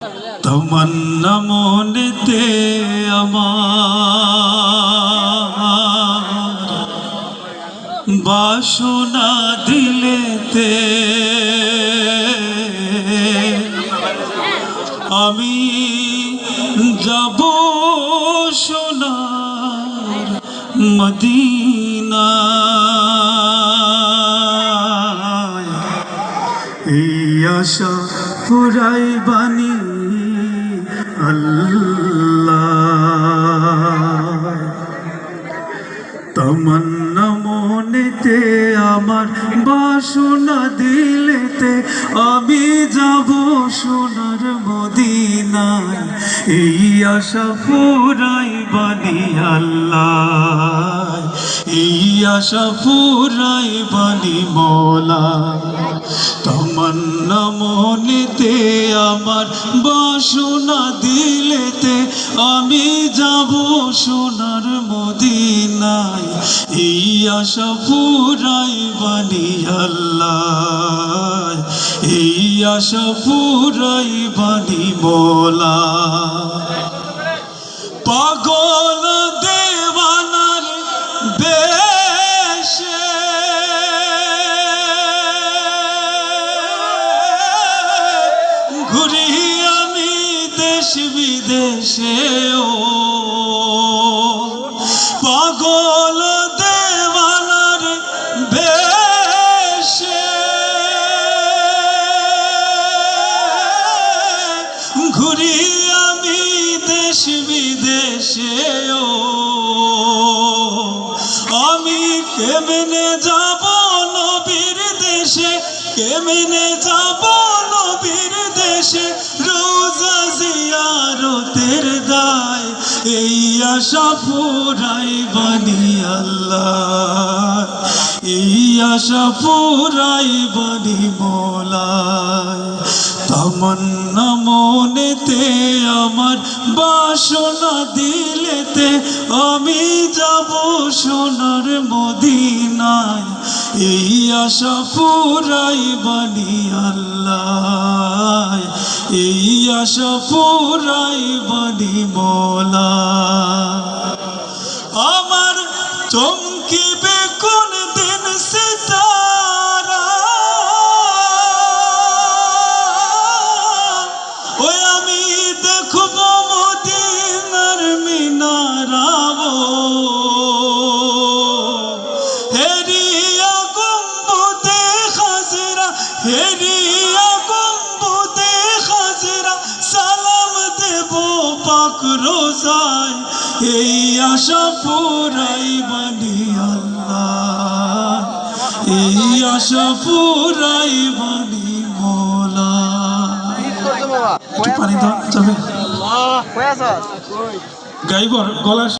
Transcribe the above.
তমন্না মনেতে আমার বাসনা দিলেতে আমি যাব সোনার মদিনা। এই আশা পুরাই বাণী আল্লাহ। তমন্না মনেতে আমার বাসনা দিলেতে আমি যাব সোনার মদিনায়। এই আশা পুরাই বাণী আল্লাহ, এই আশা পুরাই বাণী মওলা। তমন্না মনেতে আমার বাসনা দিলেতে আমি যাব সোনার মদিনায়। এই আশা পুরাই বাণী আল্লাহ, এই আশা পুরাই বাণী মওলা। পাগল দেওয়ানার বেশে ঘুরি আমি দেশ বিদেশে, ও পাগল দেওয়ানার বেশে ঘুরি আমি দেশ বিদেশে, ও আমি কেমনে যাব নবীর দেশে, কেমনে যাব নবীর দেশে, রোজা জিয়ারতের দায়। এই আশা পুরাই বাণী আল্লাহ, এই আশা পুরাই বাণী মওলা। তমন্না মনেতে আমার বাসনা দিলেতে আমি যাব সোনার মদিনায়। এই আশা পুরাই বাণী আল্লাহ, এই আশা পুরাই বাণী মওলা। আমার চমকিবে কোন দিন সিতারা, ওই আমি দেখব মদিনার মিনারা, হেরিয়া গম্বুদে খাজরা, হেরিয়া গম্বুদে খাজরা, সালাম দেব পাক রোজায়। এই আশা পুরাই বাণী আল্লাহ, এই আশা পুরাই বাণী মওলা। একটু পানি দাও যাবে, গাইবর গলা